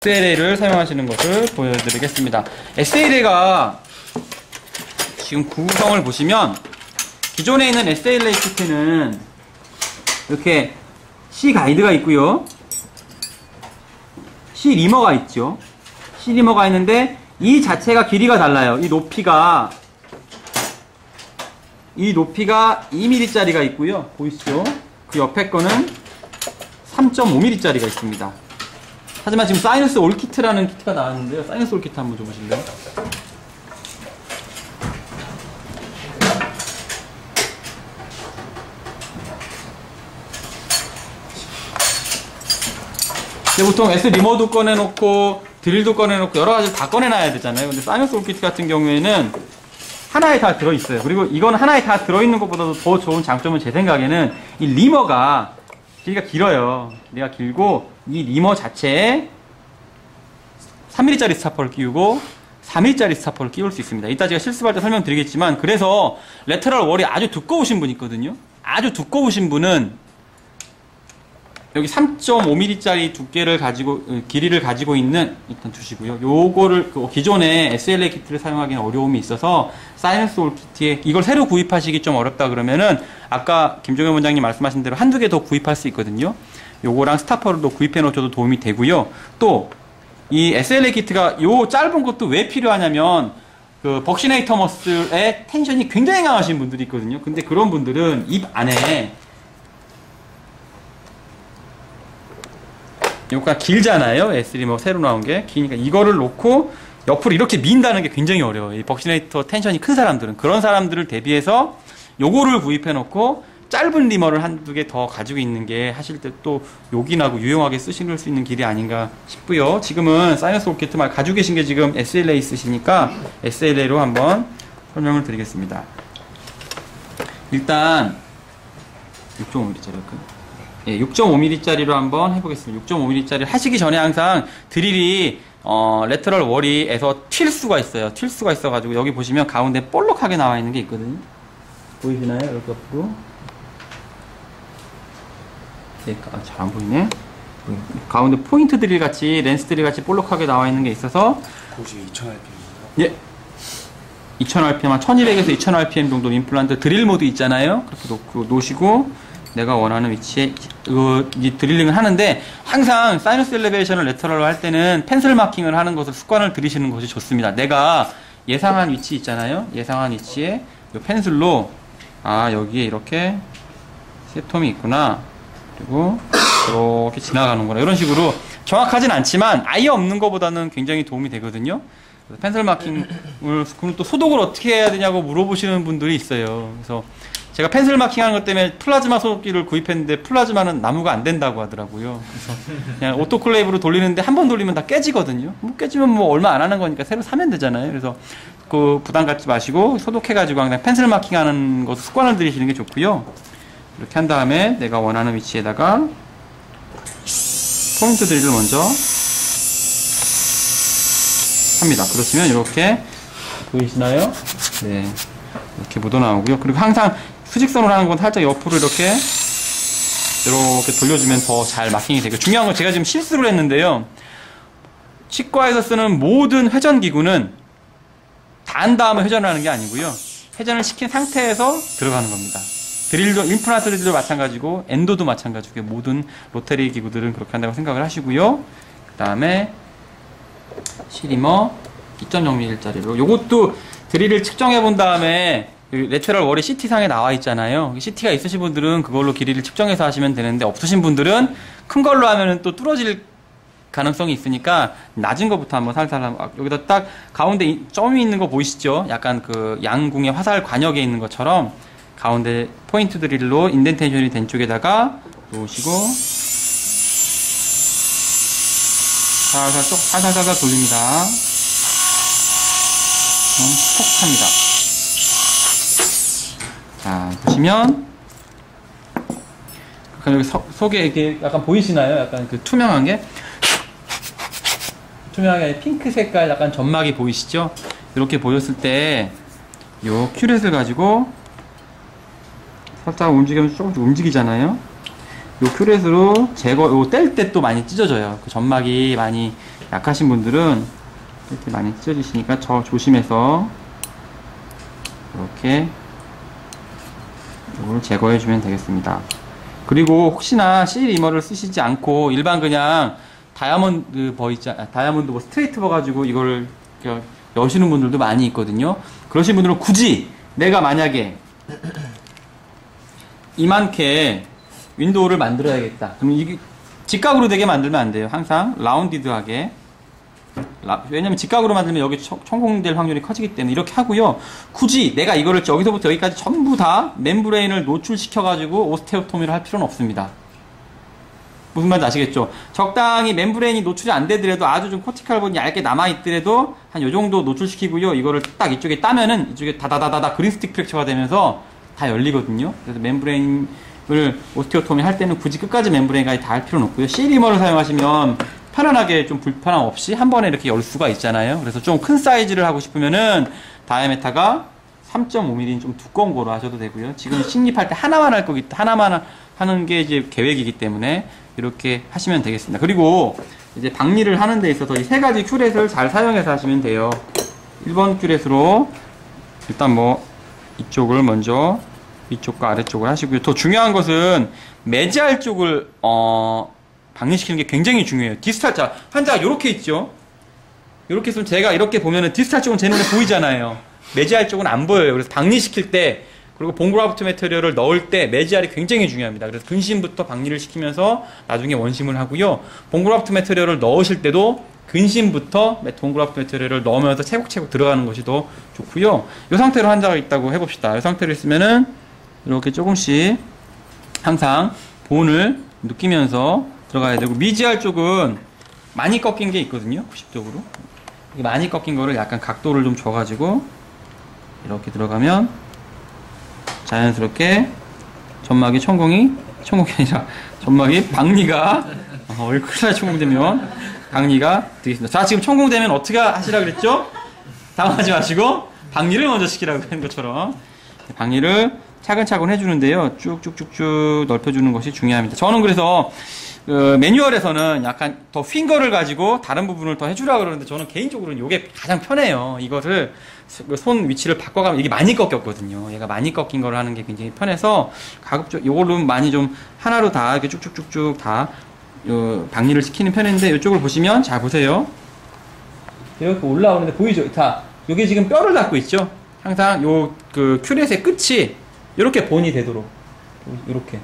SLA를 사용하시는 것을 보여드리겠습니다. SLA가 지금 구성을 보시면 기존에 있는 SLA 키트는 이렇게 C 가이드가 있고요, C 리머가 있죠. C 리머가 있는데 이 자체가 길이가 달라요. 이 높이가 2mm짜리가 있고요. 보이시죠? 그 옆에 거는 3.5mm짜리가 있습니다. 하지만 지금 사이너스 올 키트라는 키트가 나왔는데요. 사이너스 올 키트 한번 줘보실래요? 보통 S 리머도 꺼내놓고 드릴도 꺼내놓고 여러 가지 다 꺼내놔야 되잖아요. 근데 사이너스 올 키트 같은 경우에는 하나에 다 들어있어요. 그리고 이건 하나에 다 들어있는 것보다도 더 좋은 장점은 제 생각에는 이 리머가 길이가 길어요. 길이가 길고 이 리머 자체에 3mm짜리 스타퍼를 끼우고 4mm짜리 스타퍼를 끼울 수 있습니다. 이따 제가 실습할 때 설명드리겠지만, 그래서 레터럴 월이 아주 두꺼우신 분이 있거든요. 아주 두꺼우신 분은 여기 3.5mm짜리 두께를 가지고, 길이를 가지고 있는, 일단 두시고요. 요거를, 기존에 SLA 키트를 사용하기는 어려움이 있어서, 사이너스 올 키트에, 이걸 새로 구입하시기 좀 어렵다 그러면은, 아까 김종현 원장님 말씀하신 대로 한두 개 더 구입할 수 있거든요. 요거랑 스타퍼를 또 구입해 놓으셔도 도움이 되고요. 또, 이 SLA 키트가 요 짧은 것도 왜 필요하냐면, 그, 벅시네이터 머슬의 텐션이 굉장히 강하신 분들이 있거든요. 근데 그런 분들은 입 안에, 요가 길잖아요. S3 새로 나온 게 기니까 이거를 놓고 옆으로 이렇게 민다는 게 굉장히 어려워요. 이 벅시네이터 텐션이 큰 사람들은, 그런 사람들을 대비해서 요거를 구입해 놓고 짧은 리머를 한두 개 더 가지고 있는 게 하실 때 또 요긴하고 유용하게 쓰실 수 있는 길이 아닌가 싶고요. 지금은 사이너스 올 키트 말 가지고 계신 게 지금 SLA 쓰시니까 SLA로 한번 설명을 드리겠습니다. 일단 6.5mm짜리 예, 6.5mm짜리로 한번 해보겠습니다. 6.5mm짜리 하시기 전에 항상 드릴이 레터럴 워리에서 튈 수가 있어요. 튈 수가 있어가지고 여기 보시면 가운데 볼록하게 나와 있는 게 있거든요. 보이시나요? 여기 옆으로. 네, 잘 안 보이네. 가운데 포인트 드릴 같이, 렌스 드릴 같이 볼록하게 나와 있는 게 있어서. 그것이 2000rpm인가요? 예. 2000rpm, 한 1200에서 2000rpm 정도 임플란트 드릴 모드 있잖아요. 그렇게 놓으시고, 내가 원하는 위치에 이 드릴링을 하는데, 항상 사이너스 엘리베이션을 레터럴로 할 때는 펜슬 마킹을 하는 것을 습관을 들이시는 것이 좋습니다. 내가 예상한 위치 있잖아요. 예상한 위치에 이 펜슬로, 아, 여기에 이렇게 세톰이 있구나, 그리고 이렇게 지나가는구나, 이런 식으로 정확하진 않지만 아예 없는 것보다는 굉장히 도움이 되거든요. 그래서 펜슬 마킹을, 그럼 또 소독을 어떻게 해야 되냐고 물어보시는 분들이 있어요. 그래서 제가 펜슬 마킹하는 것 때문에 플라즈마 소독기를 구입했는데 플라즈마는 나무가 안 된다고 하더라고요. 그래서 그냥 오토클레이브로 돌리는데 한 번 돌리면 다 깨지거든요. 뭐 깨지면 뭐 얼마 안 하는 거니까 새로 사면 되잖아요. 그래서 그 부담 갖지 마시고 소독해가지고 항상 펜슬 마킹하는 것을 습관을 들이시는 게 좋고요. 이렇게 한 다음에 내가 원하는 위치에다가 포인트 드릴을 먼저 합니다. 그러시면 이렇게 보이시나요? 네, 이렇게 묻어 나오고요. 그리고 항상 수직선으로 하는 건 살짝 옆으로 이렇게 돌려주면 더 잘 마킹이 되고, 중요한 건 제가 지금 실수를 했는데요. 치과에서 쓰는 모든 회전기구는 다 한 다음에 회전을 하는 게 아니고요. 회전을 시킨 상태에서 들어가는 겁니다. 드릴도, 임플란트 드릴도 마찬가지고 엔도도 마찬가지고 모든 로테리 기구들은 그렇게 한다고 생각을 하시고요. 그 다음에 시리머 2.0mm짜리로, 요것도 드릴을 측정해 본 다음에 레터럴 월이 CT상에 나와 있잖아요. CT가 있으신 분들은 그걸로 길이를 측정해서 하시면 되는데, 없으신 분들은 큰 걸로 하면은 또 뚫어질 가능성이 있으니까 낮은 것부터 한번 살살, 여기다 딱 가운데 점이 있는 거 보이시죠? 약간 그 양궁의 화살 관역에 있는 것처럼 가운데 포인트 드릴로 인덴테이션이 된 쪽에다가 놓으시고 살살 돌립니다. 톡 합니다. 자, 보시면 여기 속에 이렇게 약간 보이시나요? 약간 그 투명한 게, 투명하게 핑크 색깔 약간 점막이 보이시죠? 이렇게 보였을 때 요 큐렛을 가지고 살짝 움직이면 조금씩 움직이잖아요. 요 큐렛으로 요 뗄 때 또 많이 찢어져요. 그 점막이 많이 약하신 분들은 이렇게 많이 찢어지시니까 저 조심해서 이렇게 이걸 제거해 주면 되겠습니다. 그리고 혹시나 실 리머를 쓰시지 않고 일반 그냥 다이아몬드 다이아몬드 스트레이트 버 가지고 이걸 여시는 분들도 많이 있거든요. 그러신 분들은 굳이 내가 만약에 이만큼 윈도우를 만들어야겠다. 그럼 이게 직각으로 되게 만들면 안 돼요. 항상 라운디드하게. 왜냐면 직각으로 만들면 여기 천공될 확률이 커지기 때문에 이렇게 하고요. 굳이 내가 이거를 여기서부터 여기까지 전부 다 멤브레인을 노출시켜가지고 오스테오토미를 할 필요는 없습니다. 무슨 말인지 아시겠죠? 적당히 멤브레인이 노출이 안 되더라도 아주 좀 코티칼 본이 얇게 남아있더라도 한 요 정도 노출시키고요. 이거를 딱 이쪽에 따면은 이쪽에 다다다다다 그린스틱 프랙처가 되면서 다 열리거든요. 그래서 멤브레인을 오스테오토미 할 때는 굳이 끝까지 멤브레인까지 다 할 필요는 없고요. C리머를 사용하시면 편안하게 좀 불편함 없이 한 번에 이렇게 열 수가 있잖아요. 그래서 좀 큰 사이즈를 하고 싶으면은 다이아메타가 3.5mm인 좀 두꺼운 거로 하셔도 되고요. 지금 식립할 때 하나만 할 거기 때문에 하나만 하는 게 이제 계획이기 때문에 이렇게 하시면 되겠습니다. 그리고 이제 박리를 하는 데 있어서 이 세 가지 큐렛을 잘 사용해서 하시면 돼요. 1번 큐렛으로 일단 뭐 이쪽을 먼저 위쪽과 아래쪽을 하시고요. 더 중요한 것은 매지알 쪽을 박리시키는 게 굉장히 중요해요. 디스탈, 자, 환자가 이렇게 있죠. 이렇게 있으면 제가 이렇게 보면은 디스탈 쪽은 제 눈에 보이잖아요. 매지알 쪽은 안 보여요. 그래서 박리시킬 때, 그리고 본그라프트 매테리얼을 넣을 때 매지알이 굉장히 중요합니다. 그래서 근심부터 박리를 시키면서 나중에 원심을 하고요. 본그라프트 매테리얼을 넣으실 때도 근심부터 본그라프트 매테리얼을 넣으면서 채곡채곡 들어가는 것이 더 좋고요. 이 상태로 환자가 있다고 해봅시다. 이 상태로 있으면은 이렇게 조금씩 항상 본을 느끼면서 들어가야 되고, 미지알 쪽은 많이 꺾인 게 있거든요. 90도로. 많이 꺾인 거를 약간 각도를 좀 줘가지고 이렇게 들어가면 자연스럽게 점막이 천공이 아니라 점막이 박리가 얼굴에 천공되면 박리가 되겠습니다. 자, 지금 천공되면 어떻게 하시라 그랬죠? 당황하지 마시고 박리를 먼저 시키라고 하는 것처럼 박리를 차근차근 해주는데요. 쭉쭉쭉쭉 넓혀주는 것이 중요합니다. 저는 그래서 매뉴얼에서는 약간 더 휜 거를 가지고 다른 부분을 더 해주려고 그러는데 저는 개인적으로는 이게 가장 편해요. 이거를 손 위치를 바꿔가면 이게 많이 꺾였거든요. 얘가 많이 꺾인 거를 하는 게 굉장히 편해서 가급적 이걸로 많이 좀 하나로 다 이렇게 쭉쭉쭉쭉 다 박리를 시키는 편인데, 이쪽을 보시면 잘 보세요. 이렇게 올라오는데 보이죠? 자, 여기 지금 뼈를 닫고 있죠? 항상 요 큐렛의 끝이 이렇게 본이 되도록 이렇게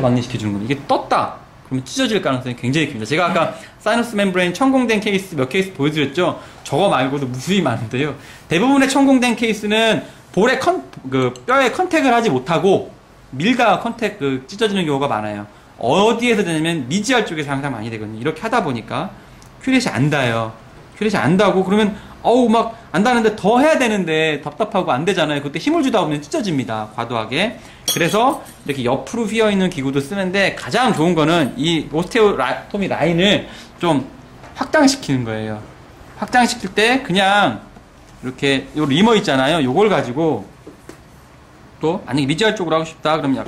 박리시켜주는 겁니다. 이게 떴다 그러면 찢어질 가능성이 굉장히 큽니다. 제가 아까 사이너스 멤브레인 천공된 케이스 몇 케이스 보여드렸죠? 저거 말고도 무수히 많은데요. 대부분의 천공된 케이스는 볼에 뼈에 컨택을 하지 못하고 밀다가 찢어지는 경우가 많아요. 어디에서 되냐면 미지알 쪽에서 항상 많이 되거든요. 이렇게 하다 보니까 큐렛이 안 닿아요. 큐렛이 안 닿고 그러면 막 안 닿는데 더 해야 되는데 답답하고 안 되잖아요. 그때 힘을 주다 보면 찢어집니다. 과도하게. 그래서 이렇게 옆으로 휘어 있는 기구도 쓰는데 가장 좋은 거는 이 오스테오토미 라인을 좀 확장시키는 거예요. 확장시킬 때 그냥 이렇게 요 리머 있잖아요. 요걸 가지고 또 만약에 미지알 쪽으로 하고 싶다 그러면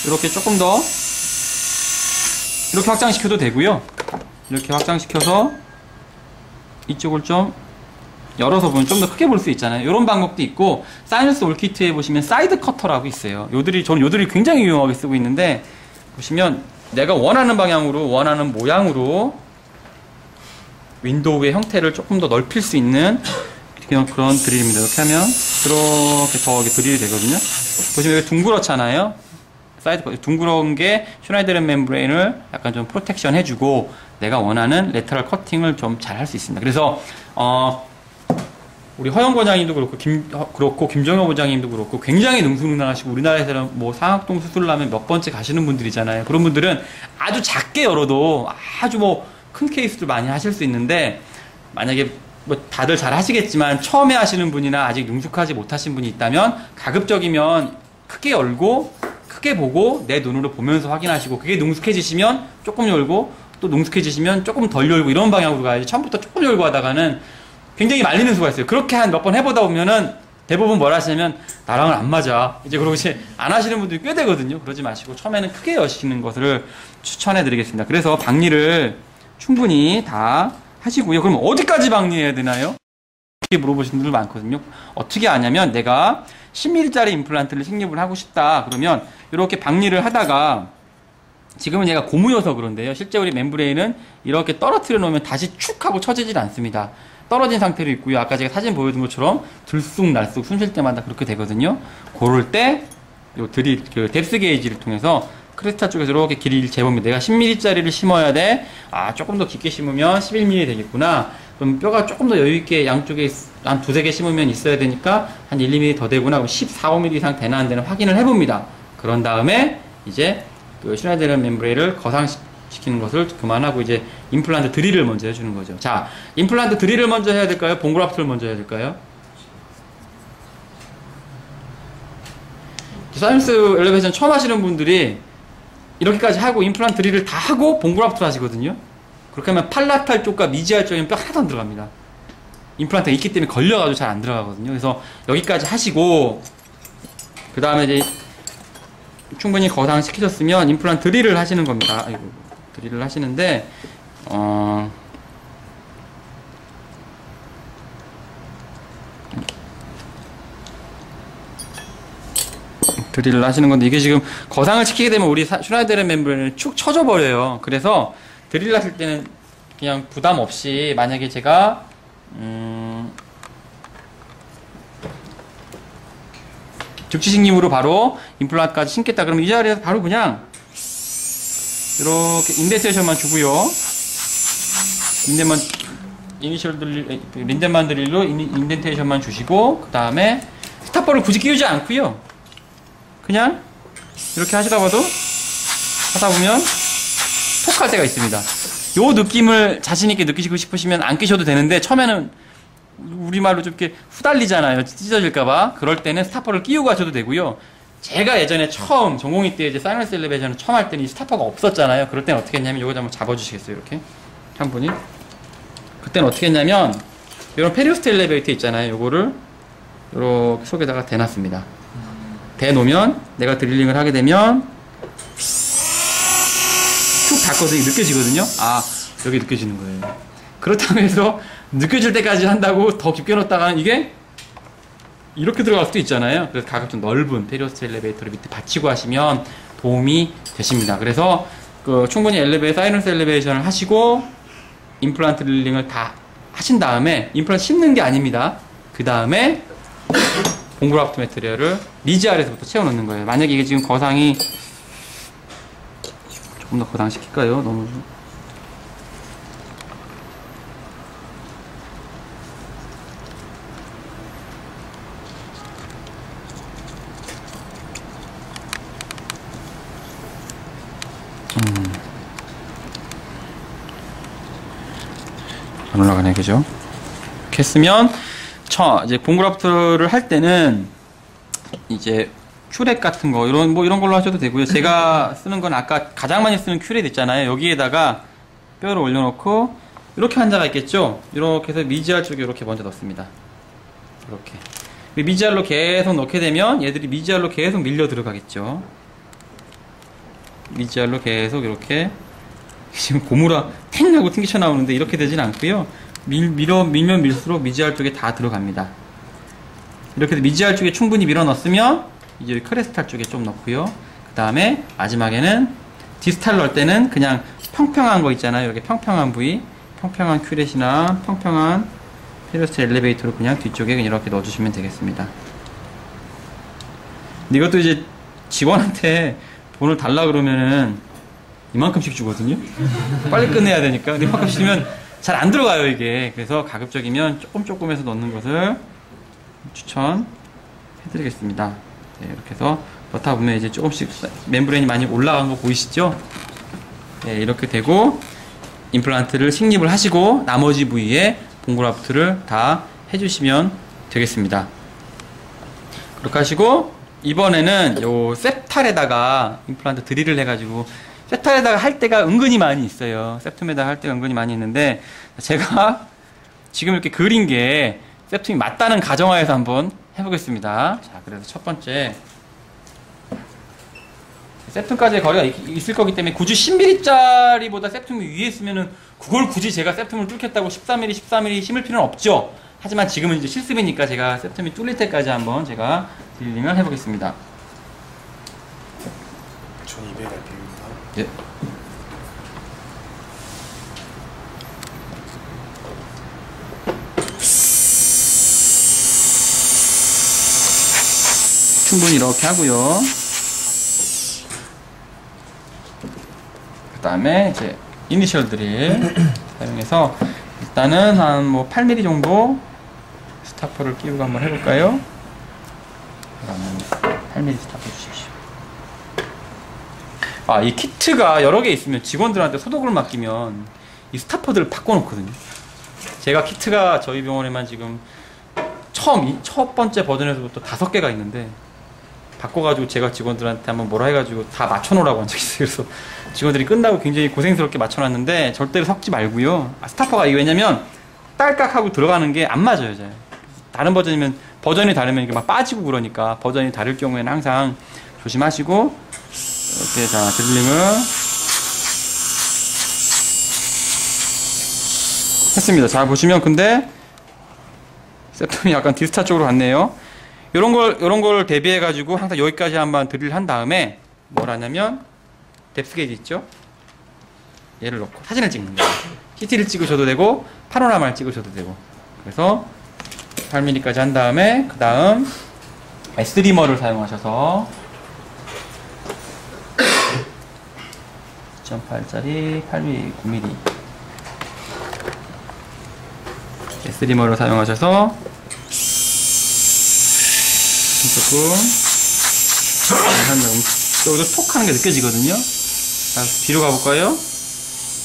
이렇게 조금 더 이렇게 확장시켜도 되고요. 이렇게 확장시켜서 이쪽을 좀 열어서 보면 좀 더 크게 볼 수 있잖아요. 이런 방법도 있고, 사이너스 올키트에 보시면 사이드 커터라고 있어요. 저는 요들이 굉장히 유용하게 쓰고 있는데, 보시면 내가 원하는 방향으로, 원하는 모양으로 윈도우의 형태를 조금 더 넓힐 수 있는 그런 드릴입니다. 이렇게 하면 이렇게 더 드릴이 되거든요. 보시면 여기 둥그렇잖아요. 둥그러운 게 슈나이데른 멤브레인을 약간 좀 프로텍션 해주고, 내가 원하는 레터럴 커팅을 좀 잘 할 수 있습니다. 그래서 우리 허영 원장님도 그렇고 김정효 원장님도 그렇고 굉장히 능수능란하시고, 우리나라에서는 뭐 상악동 수술을 하면 몇 번째 가시는 분들이잖아요. 그런 분들은 아주 작게 열어도 아주 뭐 큰 케이스를 많이 하실 수 있는데, 만약에 뭐 다들 잘 하시겠지만 처음에 하시는 분이나 아직 능숙하지 못하신 분이 있다면 가급적이면 크게 열고 크게 보고 내 눈으로 보면서 확인하시고, 그게 능숙해지시면 조금 열고 또 능숙해지시면 조금 덜 열고 이런 방향으로 가야지 처음부터 조금 열고 하다가는 굉장히 말리는 수가 있어요. 그렇게 한 몇 번 해보다 보면은 대부분 뭘 하시냐면 나랑은 안 맞아. 이제 그러고 이제 안 하시는 분들이 꽤 되거든요. 그러지 마시고 처음에는 크게 여시는 것을 추천해 드리겠습니다. 그래서 박리를 충분히 다 하시고요. 그럼 어디까지 박리해야 되나요? 이렇게 물어보시는 분들 많거든요. 어떻게 하냐면 내가 10mm짜리 임플란트를 식립을 하고 싶다. 그러면 이렇게 박리를 하다가 지금은 얘가 고무여서 그런데요. 실제 우리 멤브레인은 이렇게 떨어뜨려 놓으면 다시 축 하고 처지질 않습니다. 떨어진 상태로 있고요. 아까 제가 사진 보여준 것처럼 들쑥날쑥 숨 쉴 때마다 그렇게 되거든요. 그럴 때 요 그 뎁스 게이지를 통해서 크레스타 쪽에서 이렇게 길이를 재봅니다. 내가 10mm짜리를 심어야 돼. 아, 조금 더 깊게 심으면 11mm 되겠구나. 그럼 뼈가 조금 더 여유있게 양쪽에 한 두세 개 심으면 있어야 되니까 한 1, 2mm 더 되구나. 그럼 14, 5mm 이상 되나 안 되나 확인을 해봅니다. 그런 다음에 이제 그 슈나이데르 멤브레인을 거상시키는 것을 그만하고 이제 임플란트 드릴을 먼저 해주는 거죠. 자, 임플란트 드릴을 먼저 해야 될까요? 봉그라프트를 먼저 해야 될까요? 사이언스 엘리베이션 처음 하시는 분들이 이렇게까지 하고 임플란트 드릴을 다 하고 봉그라프트를 하시거든요. 그렇게 하면 팔라탈 쪽과 미지알 쪽에는 뼈 하나도 안 들어갑니다. 임플란트가 있기 때문에 걸려가지고 잘 안 들어가거든요. 그래서 여기까지 하시고 그 다음에 이제 충분히 거상시키셨으면 임플란트 드릴을 하시는 겁니다. 아이고, 드릴을 하시는데 드릴을 하시는 건데 이게 지금 거상을 시키게 되면 우리 슈나이데르 멤브레인을 축 쳐져 버려요. 그래서 드릴을 하실 때는 그냥 부담 없이 만약에 제가 즉지식림으로 바로 임플란트까지 심겠다 그러면 이 자리에서 바로 그냥 이렇게 인덴테이션만 주고요. 린덴만 드릴로 인덴테이션만 주시고 그 다음에 스타퍼를 굳이 끼우지 않고요. 그냥 이렇게 하시다가도 하다 보면 톡 할 때가 있습니다. 요 느낌을 자신있게 느끼시고 싶으시면 안 끼셔도 되는데 처음에는 우리말로 좀 이렇게 후달리잖아요. 찢어질까봐. 그럴 때는 스타퍼를 끼우고 하셔도 되고요. 제가 예전에 처음 전공의 때 이제 사이너스 엘리베이션을 처음 할 때는 이 스타퍼가 없었잖아요. 그럴 때는 어떻게 했냐면 요거 한번 잡아주시겠어요? 이렇게 한 분이. 그때는 어떻게 했냐면 이런 페리오스트 엘리베이터 있잖아요. 요거를 요렇게 속에다가 대놨습니다. 대놓으면 내가 드릴링을 하게 되면 쭉 닫거든요. 느껴지거든요. 아, 여기 느껴지는 거예요. 그렇다고 해서 느껴질 때까지 한다고 더 깊게 넣었다가는 이게 이렇게 들어갈 수도 있잖아요. 그래서 가급적 넓은 페리오스트 엘리베이터를 밑에 받치고 하시면 도움이 되십니다. 그래서 그 충분히 사이너스 엘리베이션을 하시고 임플란트 드릴링을 다 하신 다음에 임플란트 심는 게 아닙니다. 그 다음에 봉그라프트 매트리얼을 미지알에서부터 채워넣는 거예요. 만약에 이게 지금 거상이 조금 더 거상시킬까요? 너무 안 올라가네, 그죠? 이렇게 했으면 이제 봉그라프트를 할 때는 이제 큐렛 같은 거 이런 걸로 하셔도 되고요. 제가 쓰는 건 아까 가장 많이 쓰는 큐렛 있잖아요. 여기에다가 뼈를 올려놓고 이렇게 환자가 있겠죠. 이렇게 해서 미지알 쪽에 이렇게 먼저 넣습니다. 이렇게 미지알로 계속 넣게 되면 얘들이 미지알로 계속 밀려 들어가겠죠. 미지알로 계속 이렇게 지금 고무라 탱 하고 튕기쳐 나오는데 이렇게 되진 않고요. 밀면 밀수록 미지알 쪽에 다 들어갑니다. 이렇게 해서 미지알 쪽에 충분히 밀어 넣었으면 이제 크레스탈 쪽에 좀 넣고요. 그 다음에 마지막에는 디스탈 넣을 때는 그냥 평평한 거 있잖아요. 이렇게 평평한 부위, 평평한 큐렛이나 평평한 페리오스트 엘리베이터로 그냥 뒤쪽에 이렇게 넣어주시면 되겠습니다. 근데 이것도 이제 직원한테 돈을 달라 그러면은 이만큼씩 주거든요. 빨리 끝내야 되니까. 근데 이만큼씩 주면 잘 안 들어가요, 이게. 그래서 가급적이면 조금 해서 넣는 것을 추천해드리겠습니다. 네, 이렇게 해서 넣다 보면 이제 조금씩 멤브레인이 많이 올라간 거 보이시죠? 네, 이렇게 되고 임플란트를 식립을 하시고 나머지 부위에 봉그라프트를 다 해주시면 되겠습니다. 그렇게 하시고 이번에는 요 셉탈에다가 임플란트 드릴을 해가지고 셉탈에다가 할 때가 은근히 많이 있어요. 셉툼에다가 할 때가 은근히 많이 있는데 제가 지금 이렇게 그린 게 셉툼이 맞다는 가정하에서 한번 해보겠습니다. 자, 그래서 첫 번째 세툼까지의 거리가 있을 거기 때문에 굳이 10mm짜리보다 세툼이 위에 있으면은 그걸 굳이 제가 세툼을 뚫겠다고 13mm, 14mm 심을 필요는 없죠. 하지만 지금은 이제 실습이니까 제가 세툼이 뚫릴 때까지 한번 제가 드릴링을 해보겠습니다. 1200rpm입니다. 예. 충분히 이렇게 하고요. 그 다음에 이제 이니셜 드릴 사용해서 일단은 한 뭐 8mm 정도 스타퍼를 끼우고 한번 해볼까요? 그러면 8mm 스타퍼 주십시오. 아, 이 키트가 여러 개 있으면 직원들한테 소독을 맡기면 이 스타퍼들을 바꿔놓거든요. 제가 키트가 저희 병원에만 지금 첫 번째 버전에서부터 5개가 있는데 바꿔가지고 제가 직원들한테 한번 뭐라 해가지고 다 맞춰놓으라고 한 적이 있어요. 그래서 직원들이 끝나고 굉장히 고생스럽게 맞춰놨는데 절대로 섞지 말고요. 스타퍼가 이게 왜냐면 딸깍하고 들어가는 게 안 맞아요. 잘. 다른 버전이면 버전이 다르면 이게 막 빠지고 그러니까 버전이 다를 경우에는 항상 조심하시고 이렇게 자 드릴링을 했습니다. 자 보시면 근데 세텀이 약간 디스타 쪽으로 갔네요. 요런 걸 대비해 가지고 항상 여기까지 한번 드릴 한 다음에 뭘 하냐면 뎁스 게이지 있죠? 얘를 넣고 사진을 찍는 거예요. CT를 찍으셔도 되고 파노라마를 찍으셔도 되고. 그래서 8mm까지 한 다음에 그 다음 S리머를 사용하셔서 2.8짜리 8mm, 9mm S리머를 사용하셔서 조금 여기서 톡 하는 게 느껴지거든요. 자, 뒤로 가볼까요?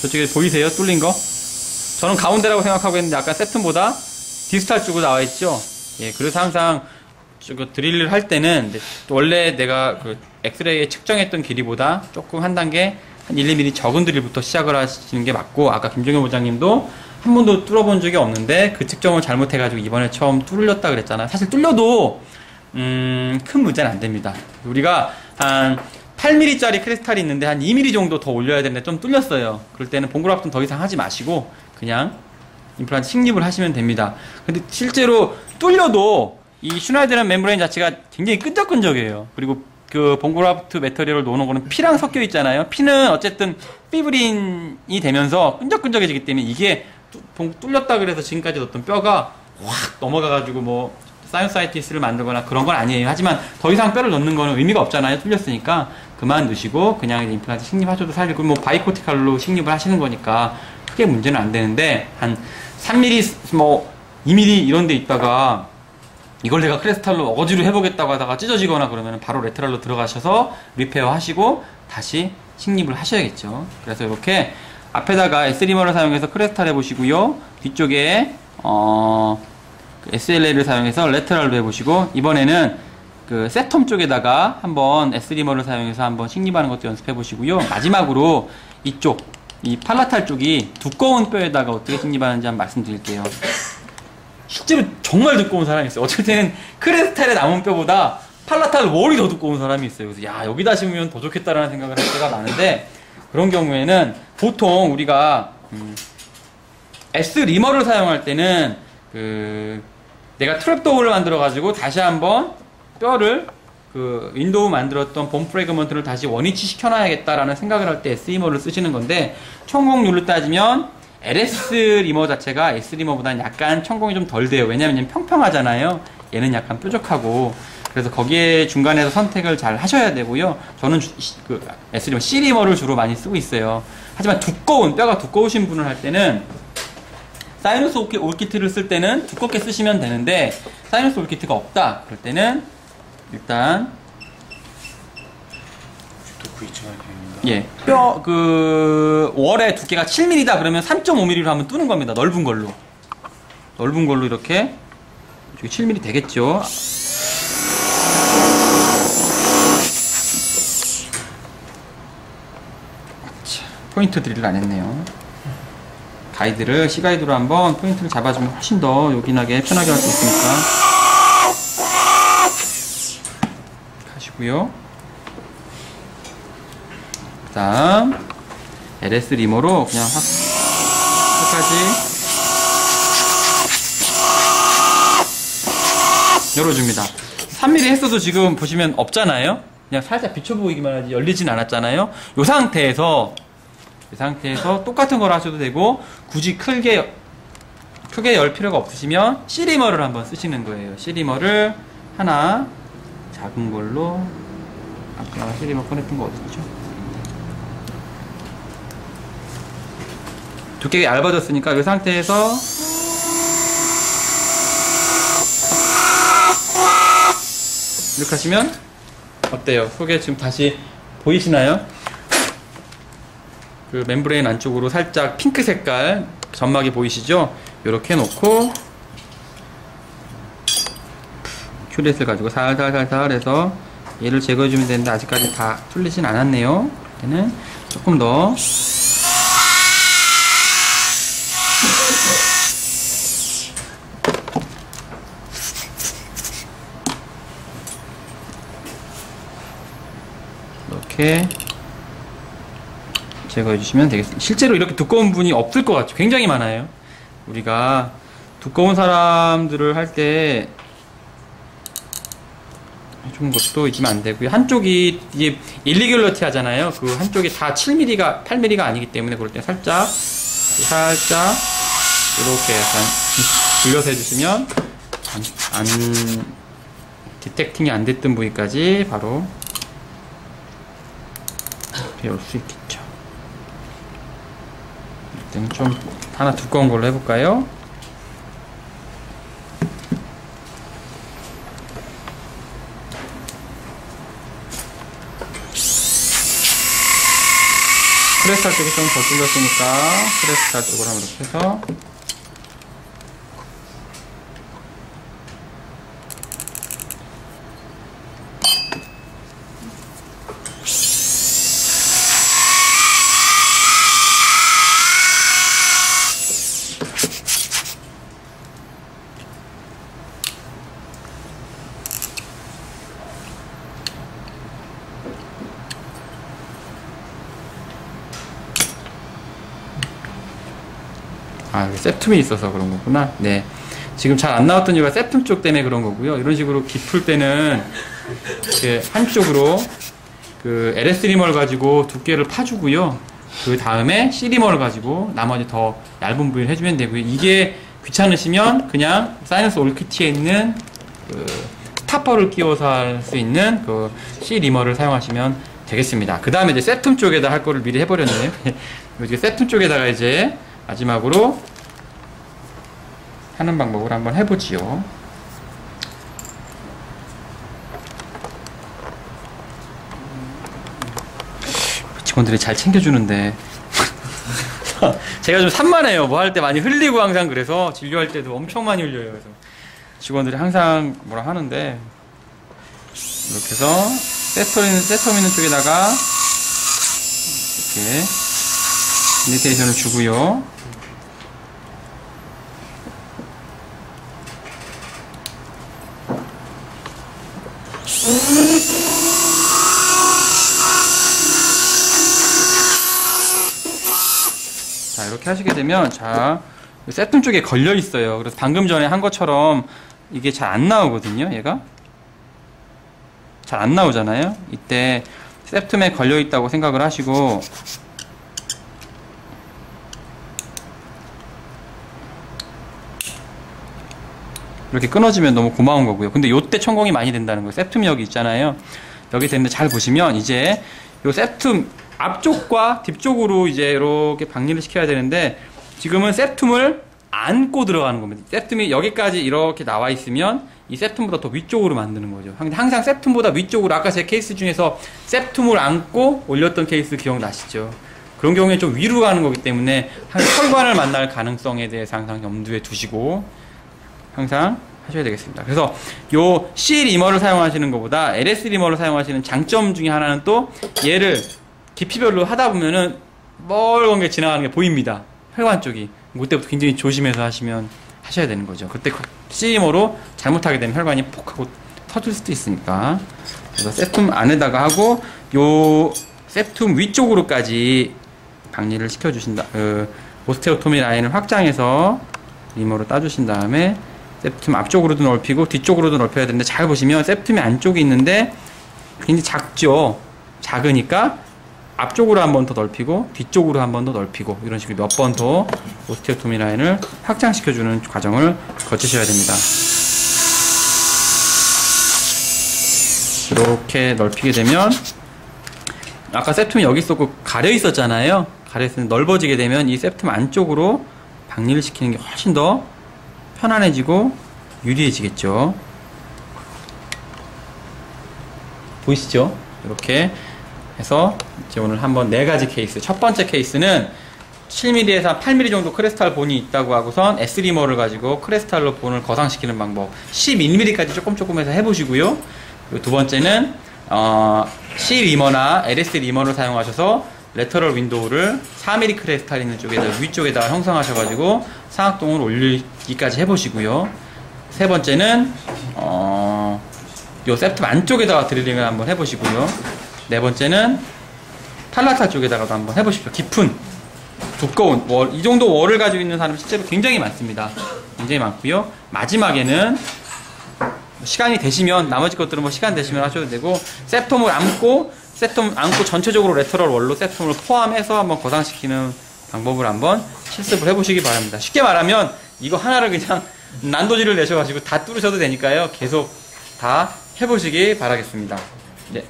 저쪽에 보이세요? 뚫린 거? 저는 가운데라고 생각하고 있는데 약간 세tum보다 디스탈 쪽으로 나와 있죠. 예, 그래서 항상 드릴을 할 때는 원래 내가 그 엑스레이에 측정했던 길이보다 조금 한 단계 한 1~2mm 적은 드릴부터 시작을 하시는 게 맞고, 아까 김종현 부장님도 한 번도 뚫어본 적이 없는데 그 측정을 잘못해가지고 이번에 처음 뚫렸다 그랬잖아요. 사실 뚫려도 큰 문제는 안 됩니다. 우리가 한 8mm짜리 크리스탈이 있는데 한 2mm 정도 더 올려야 되는데 좀 뚫렸어요. 그럴 때는 봉그라프트는 더 이상 하지 마시고 그냥 임플란트 식립을 하시면 됩니다. 근데 실제로 뚫려도 이 슈나이드란 멤브레인 자체가 굉장히 끈적끈적해요. 그리고 그 봉그라프트 매터리얼을 놓는 거는 피랑 섞여 있잖아요. 피는 어쨌든 피브린이 되면서 끈적끈적해지기 때문에 이게 뚫렸다 그래서 지금까지 넣었던 뼈가 확 넘어가가지고 뭐 사이노사이티스를 만들거나 그런 건 아니에요. 하지만 더 이상 뼈를 넣는 거는 의미가 없잖아요. 뚫렸으니까 그만 두시고 그냥 임플란트 식립하셔도 살리고, 뭐 바이코티칼로 식립을 하시는 거니까 크게 문제는 안 되는데, 한 3mm, 뭐 2mm 이런 데 있다가 이걸 내가 크리스탈로 어거지로 해보겠다고 하다가 찢어지거나 그러면 바로 레트럴로 들어가셔서 리페어 하시고 다시 식립을 하셔야겠죠. 그래서 이렇게 앞에다가 S리머를 사용해서 크리스탈 해보시고요. 뒤쪽에 SLA를 사용해서 레터럴로 해보시고, 이번에는 그 세텀 쪽에다가 한번 S리머를 사용해서 한번 식립하는 것도 연습해 보시고요. 마지막으로 이쪽 이 팔라탈 쪽이 두꺼운 뼈에다가 어떻게 식립하는지 한번 말씀드릴게요. 실제로 정말 두꺼운 사람이 있어요. 어쩔 때는 크리스탈에 남은 뼈보다 팔라탈 월이 더 두꺼운 사람이 있어요. 그래서 야, 여기다 심으면 더 좋겠다라는 생각을 할 때가 많은데, 그런 경우에는 보통 우리가 S리머를 사용할 때는 내가 트랩도어를 만들어 가지고 다시 한번 뼈를 윈도우 만들었던 본 프래그먼트를 다시 원위치 시켜놔야겠다라는 생각을 할 때 S리머를 쓰시는 건데, 천공률로 따지면 LS 리머 자체가 S 리머보다는 약간 천공이 좀 덜 돼요. 왜냐면 평평하잖아요. 얘는 약간 뾰족하고. 그래서 거기에 중간에서 선택을 잘 하셔야 되고요. 저는 S 리머, C 리머를 주로 많이 쓰고 있어요. 하지만 뼈가 두꺼우신 분을 할 때는 사이너스 올키트를 쓸 때는 두껍게 쓰시면 되는데, 사이너스 올키트가 없다 그럴 때는 일단 예, 월의 두께가 7mm다 그러면 3.5mm로 한번 뚫는 겁니다. 넓은 걸로 이렇게 7mm 되겠죠. 포인트 드릴을 안 했네요. C가이드로 한번 포인트를 잡아주면 훨씬 더 요긴하게 편하게 할 수 있으니까. 주시고요. 그 다음 LS 리머로 그냥 끝까지 열어줍니다. 3mm 했어도 지금 보시면 없잖아요. 그냥 살짝 비춰 보이기만 하지 열리진 않았잖아요. 이 상태에서 똑같은 걸 하셔도 되고, 굳이 크게 열 필요가 없으시면 C리머를 한번 쓰시는 거예요. C리머를 하나 작은 걸로, 아까 C리머 꺼냈던 거 어딨죠? 두께가 얇아졌으니까 이 상태에서 이렇게 하시면 어때요? 속에 지금 다시 보이시나요? 그 멤브레인 안쪽으로 살짝 핑크 색깔 점막이 보이시죠? 이렇게 놓고 큐렛을 가지고 살살살살 해서 얘를 제거해주면 되는데 아직까지 다 풀리진 않았네요. 그때는 조금 더 이렇게 제거해 주시면 되겠습니다. 실제로 이렇게 두꺼운 분이 없을 것 같죠? 굉장히 많아요. 우리가 두꺼운 사람들을 할 때 해주는 것도 잊으면 안 되고요. 한쪽이 이게 일리귤러티 하잖아요. 그 한쪽이 다 7mm가 8mm가 아니기 때문에 그럴 때 살짝 이렇게 약간 굴려서 해주시면 디텍팅이 안 됐던 부위까지 바로 배울 수 있겠죠. 이때는 좀 하나 두꺼운 걸로 해볼까요? 프레스할 쪽이 좀 더 뚫렸으니까 프레스할 쪽으로 한번 이렇게 해서 여기 세툼이 있어서 그런 거구나. 네. 지금 잘 안 나왔던 이유가 세툼 쪽 때문에 그런 거고요. 이런 식으로 깊을 때는 이렇게 한쪽으로 그 LS 리머를 가지고 두께를 파주고요. 그 다음에 C 리머를 가지고 나머지 더 얇은 부위를 해주면 되고요. 이게 귀찮으시면 그냥 사이너스 올키티에 있는 그 스타퍼를 끼워서 할 수 있는 그 C 리머를 사용하시면 되겠습니다. 그 다음에 이제 세툼 쪽에다 할 거를 미리 해버렸네요. 이제 세툼 쪽에다가 이제 마지막으로 하는 방법을 한번 해보지요. 직원들이 잘 챙겨주는데 제가 좀 산만해요. 뭐 할 때 많이 흘리고 항상. 그래서 진료할 때도 엄청 많이 흘려요. 그래서 직원들이 항상 뭐라 하는데, 이렇게 해서 세텀 있는 쪽에다가 이렇게 인디테이션을 주고요. 자, 이렇게 하시게 되면, 자, 세툼 쪽에 걸려 있어요. 그래서 방금 전에 한 것처럼 이게 잘 안 나오거든요. 얘가 잘 안 나오잖아요. 이때 세툼에 걸려 있다고 생각을 하시고, 이렇게 끊어지면 너무 고마운 거고요. 근데 요때 천공이 많이 된다는 거예요. 세툼이 여기 있잖아요. 여기 되는데 잘 보시면 이제 요 세툼 앞쪽과 뒤쪽으로 이제 이렇게 박리를 시켜야 되는데, 지금은 세툼을 안고 들어가는 겁니다. 세툼이 여기까지 이렇게 나와 있으면 이 세툼보다 더 위쪽으로 만드는 거죠. 항상 세툼보다 위쪽으로, 아까 제 케이스 중에서 세툼을 안고 올렸던 케이스 기억나시죠? 그런 경우에 좀 위로 가는 거기 때문에 혈관을 만날 가능성에 대해서 항상 염두에 두시고 항상 하셔야 되겠습니다. 그래서 요 C 리머를 사용하시는 것보다 LS 리머를 사용하시는 장점 중에 하나는 또 얘를 깊이별로 하다 보면은 멀건 게 지나가는 게 보입니다. 혈관 쪽이. 그때부터 굉장히 조심해서 하셔야 되는 거죠. 그때 C 리머로 잘못하게 되면 혈관이 폭 하고 터질 수도 있으니까 그래서 세툼 안에다가 하고 요 세툼 위쪽으로까지 박리를 시켜주신다. 오스테오토미 라인을 확장해서 리머로 따주신 다음에 세툼 앞쪽으로도 넓히고 뒤쪽으로도 넓혀야 되는데, 잘 보시면 세툼이 안쪽에 있는데 굉장히 작죠. 작으니까 앞쪽으로 한 번 더 넓히고 뒤쪽으로 한 번 더 넓히고, 이런 식으로 몇 번 더 오스테오토미 라인을 확장시켜주는 과정을 거치셔야 됩니다. 이렇게 넓히게 되면, 아까 세툼이 여기 있었고 가려 있었잖아요. 가려 있으면 넓어지게 되면 이 세툼 안쪽으로 박리를 시키는 게 훨씬 더 편안해지고 유리해지겠죠. 보이시죠? 이렇게 해서 이제 오늘 한번 4가지 케이스. 첫 번째 케이스는 7mm에서 8mm 정도 크리스탈 본이 있다고 하고선 S리머를 가지고 크리스탈로 본을 거상시키는 방법, 11mm까지 조금 해서 해보시고요. 그리고 두 번째는 C리머나 LS 리머를 사용하셔서 레터럴 윈도우를 4mm 크리스탈 있는 쪽에다, 위쪽에다가 형성하셔가지고 상악동을 올리기까지 해보시고요. 세 번째는 요 세프트 안쪽에다가 드릴링을 한번 해보시고요. 네 번째는 탈라탈 쪽에다가도 한번 해보십시오. 깊은 두꺼운 월, 이 정도 월을 가지고 있는 사람이 실제로 굉장히 많습니다. 굉장히 많고요. 마지막에는 시간이 되시면, 나머지 것들은 뭐 시간 되시면 하셔도 되고, 세톰을 안고 전체적으로 레터럴 월로 세톰을 포함해서 한번 거상시키는 방법을 한번 실습을 해보시기 바랍니다. 쉽게 말하면 이거 하나를 그냥 난도질을 내셔가지고 다 뚫으셔도 되니까요. 계속 다 해보시기 바라겠습니다. 네.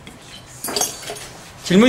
질문